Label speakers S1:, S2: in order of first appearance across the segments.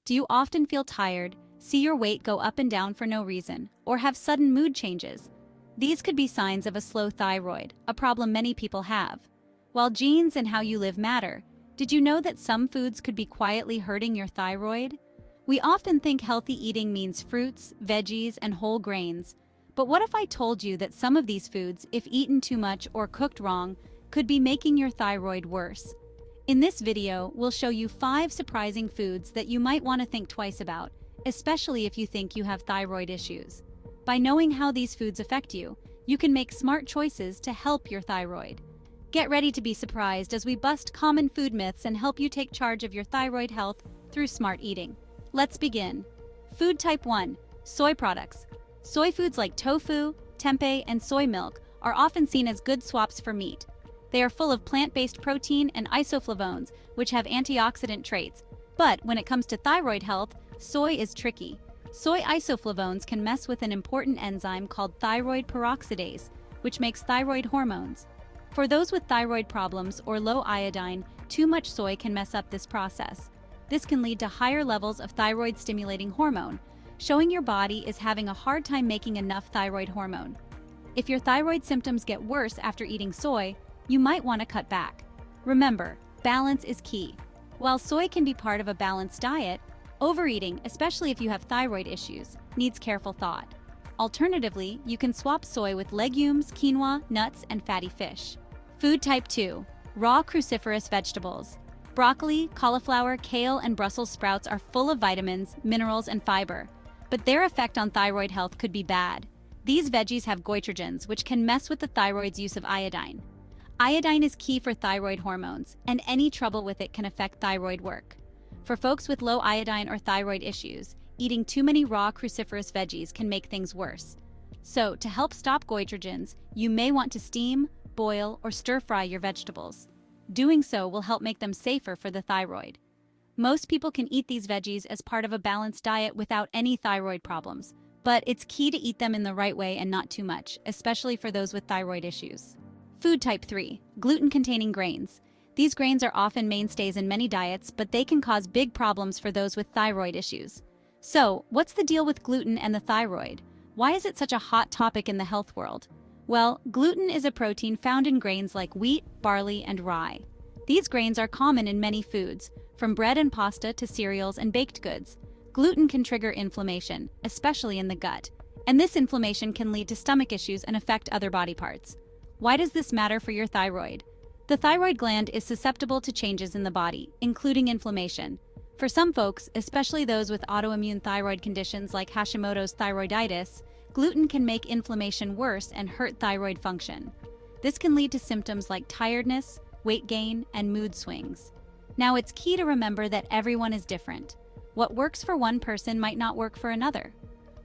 S1: Do you often feel tired, see your weight go up and down for no reason, or have sudden mood changes? These could be signs of a slow thyroid, a problem many people have. While genes and how you live matter, did you know that some foods could be quietly hurting your thyroid? We often think healthy eating means fruits, veggies, and whole grains. But what if I told you that some of these foods, if eaten too much or cooked wrong, could be making your thyroid worse? In this video, we'll show you 5 surprising foods that you might want to think twice about, especially if you think you have thyroid issues. By knowing how these foods affect you, you can make smart choices to help your thyroid. Get ready to be surprised as we bust common food myths and help you take charge of your thyroid health through smart eating. Let's begin. Food type 1, soy products. Soy foods like tofu, tempeh, and soy milk are often seen as good swaps for meat. They are full of plant-based protein and isoflavones, which have antioxidant traits. But when it comes to thyroid health, soy is tricky. Soy isoflavones can mess with an important enzyme called thyroid peroxidase, which makes thyroid hormones. For those with thyroid problems or low iodine, too much soy can mess up this process. This can lead to higher levels of thyroid-stimulating hormone, showing your body is having a hard time making enough thyroid hormone. If your thyroid symptoms get worse after eating soy, you might want to cut back. Remember, balance is key. While soy can be part of a balanced diet, overeating, especially if you have thyroid issues, needs careful thought. Alternatively, you can swap soy with legumes, quinoa, nuts, and fatty fish. Food type 2, raw cruciferous vegetables. Broccoli, cauliflower, kale, and Brussels sprouts are full of vitamins, minerals, and fiber, but their effect on thyroid health could be bad. These veggies have goitrogens, which can mess with the thyroid's use of iodine. Iodine is key for thyroid hormones, and any trouble with it can affect thyroid work. For folks with low iodine or thyroid issues, eating too many raw cruciferous veggies can make things worse. So, to help stop goitrogens, you may want to steam, boil, or stir-fry your vegetables. Doing so will help make them safer for the thyroid. Most people can eat these veggies as part of a balanced diet without any thyroid problems, but it's key to eat them in the right way and not too much, especially for those with thyroid issues. Food type 3, gluten-containing grains. These grains are often mainstays in many diets, but they can cause big problems for those with thyroid issues. So, what's the deal with gluten and the thyroid? Why is it such a hot topic in the health world? Well, gluten is a protein found in grains like wheat, barley, and rye. These grains are common in many foods, from bread and pasta to cereals and baked goods. Gluten can trigger inflammation, especially in the gut, and this inflammation can lead to stomach issues and affect other body parts. Why does this matter for your thyroid? The thyroid gland is susceptible to changes in the body, including inflammation. For some folks, especially those with autoimmune thyroid conditions like Hashimoto's thyroiditis, gluten can make inflammation worse and hurt thyroid function. This can lead to symptoms like tiredness, weight gain, and mood swings. Now, it's key to remember that everyone is different. What works for one person might not work for another.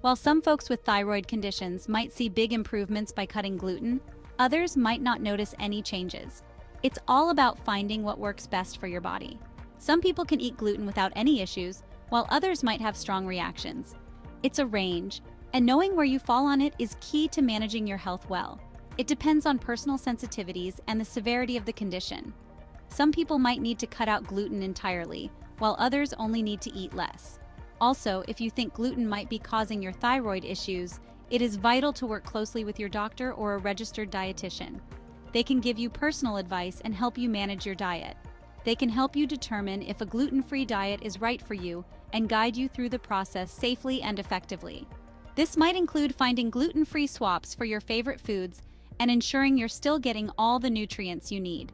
S1: While some folks with thyroid conditions might see big improvements by cutting gluten, others might not notice any changes. It's all about finding what works best for your body. Some people can eat gluten without any issues, while others might have strong reactions. It's a range, and knowing where you fall on it is key to managing your health well. It depends on personal sensitivities and the severity of the condition. Some people might need to cut out gluten entirely, while others only need to eat less. Also, if you think gluten might be causing your thyroid issues, it is vital to work closely with your doctor or a registered dietitian. They can give you personal advice and help you manage your diet. They can help you determine if a gluten-free diet is right for you and guide you through the process safely and effectively. This might include finding gluten-free swaps for your favorite foods and ensuring you're still getting all the nutrients you need.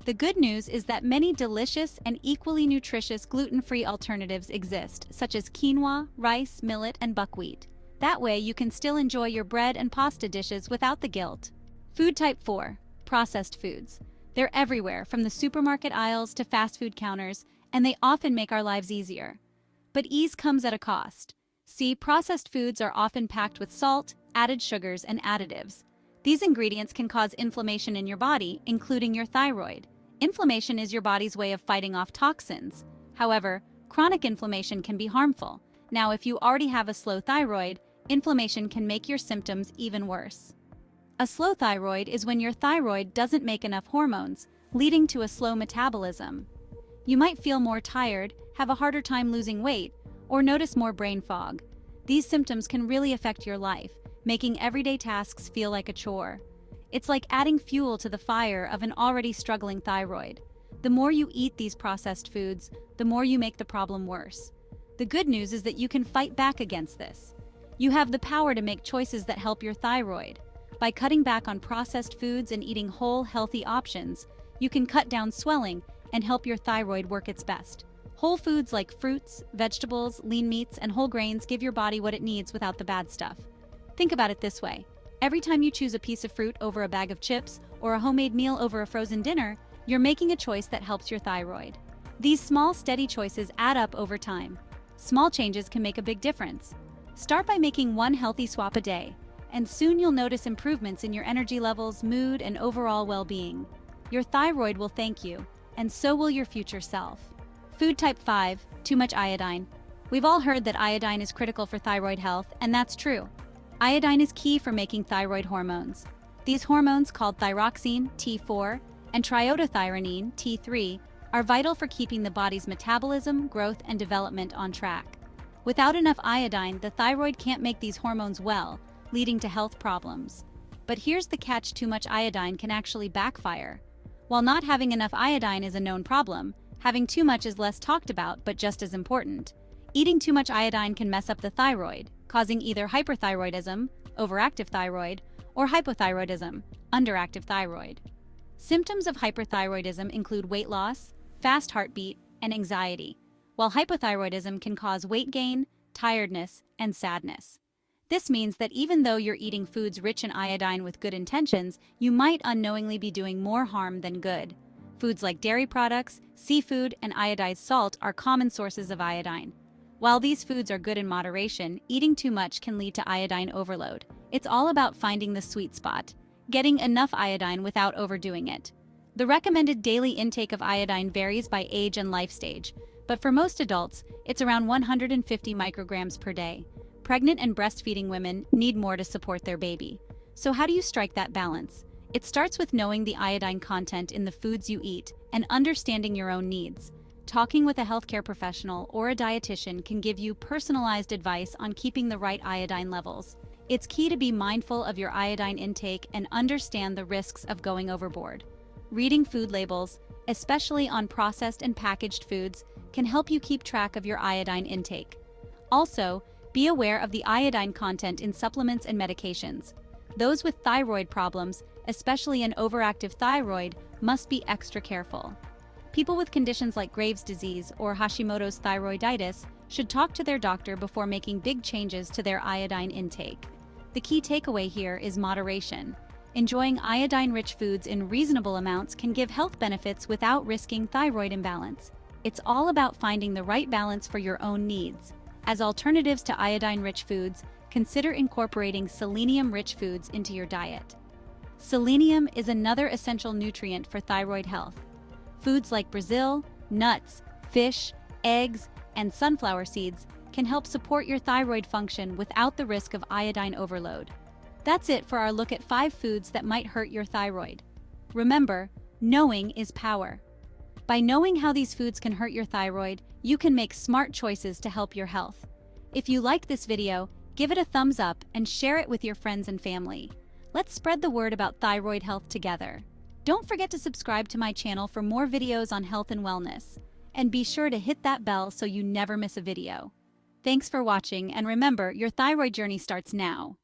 S1: The good news is that many delicious and equally nutritious gluten-free alternatives exist, such as quinoa, rice, millet, and buckwheat. That way, you can still enjoy your bread and pasta dishes without the guilt. Food type 4, processed foods. They're everywhere, from the supermarket aisles to fast food counters, and they often make our lives easier. But ease comes at a cost. See, processed foods are often packed with salt, added sugars, and additives. These ingredients can cause inflammation in your body, including your thyroid. Inflammation is your body's way of fighting off toxins. However, chronic inflammation can be harmful. Now, if you already have a slow thyroid, inflammation can make your symptoms even worse. A slow thyroid is when your thyroid doesn't make enough hormones, leading to a slow metabolism. You might feel more tired, have a harder time losing weight, or notice more brain fog. These symptoms can really affect your life, making everyday tasks feel like a chore. It's like adding fuel to the fire of an already struggling thyroid. The more you eat these processed foods, the more you make the problem worse. The good news is that you can fight back against this. You have the power to make choices that help your thyroid. By cutting back on processed foods and eating whole, healthy options, you can cut down swelling and help your thyroid work its best. Whole foods like fruits, vegetables, lean meats, and whole grains give your body what it needs without the bad stuff. Think about it this way. Every time you choose a piece of fruit over a bag of chips or a homemade meal over a frozen dinner, you're making a choice that helps your thyroid. These small, steady choices add up over time. Small changes can make a big difference. Start by making one healthy swap a day, and soon you'll notice improvements in your energy levels, mood, and overall well-being. Your thyroid will thank you, and so will your future self. Food type 5, too much iodine. We've all heard that iodine is critical for thyroid health, and that's true. Iodine is key for making thyroid hormones. These hormones, called thyroxine, T4, and triiodothyronine, T3, are vital for keeping the body's metabolism, growth, and development on track. Without enough iodine, the thyroid can't make these hormones well, leading to health problems. But here's the catch: too much iodine can actually backfire. While not having enough iodine is a known problem, having too much is less talked about but just as important. Eating too much iodine can mess up the thyroid, causing either hyperthyroidism, overactive thyroid, or hypothyroidism, underactive thyroid. Symptoms of hyperthyroidism include weight loss, fast heartbeat, and anxiety, while hypothyroidism can cause weight gain, tiredness, and sadness. This means that even though you're eating foods rich in iodine with good intentions, you might unknowingly be doing more harm than good. Foods like dairy products, seafood, and iodized salt are common sources of iodine. While these foods are good in moderation, eating too much can lead to iodine overload. It's all about finding the sweet spot, getting enough iodine without overdoing it. The recommended daily intake of iodine varies by age and life stage, but for most adults, it's around 150 micrograms per day. Pregnant and breastfeeding women need more to support their baby. So how do you strike that balance? It starts with knowing the iodine content in the foods you eat and understanding your own needs. Talking with a healthcare professional or a dietitian can give you personalized advice on keeping the right iodine levels. It's key to be mindful of your iodine intake and understand the risks of going overboard. Reading food labels, especially on processed and packaged foods, can help you keep track of your iodine intake. Also, be aware of the iodine content in supplements and medications. Those with thyroid problems, especially an overactive thyroid, must be extra careful. People with conditions like Graves' disease or Hashimoto's thyroiditis should talk to their doctor before making big changes to their iodine intake. The key takeaway here is moderation. Enjoying iodine-rich foods in reasonable amounts can give health benefits without risking thyroid imbalance. It's all about finding the right balance for your own needs. As alternatives to iodine-rich foods, consider incorporating selenium-rich foods into your diet. Selenium is another essential nutrient for thyroid health. Foods like Brazil, nuts, fish, eggs, and sunflower seeds can help support your thyroid function without the risk of iodine overload. That's it for our look at 5 foods that might hurt your thyroid. Remember, knowing is power. By knowing how these foods can hurt your thyroid, you can make smart choices to help your health. If you liked this video, give it a thumbs up and share it with your friends and family. Let's spread the word about thyroid health together. Don't forget to subscribe to my channel for more videos on health and wellness. And be sure to hit that bell so you never miss a video. Thanks for watching, and remember, your thyroid journey starts now.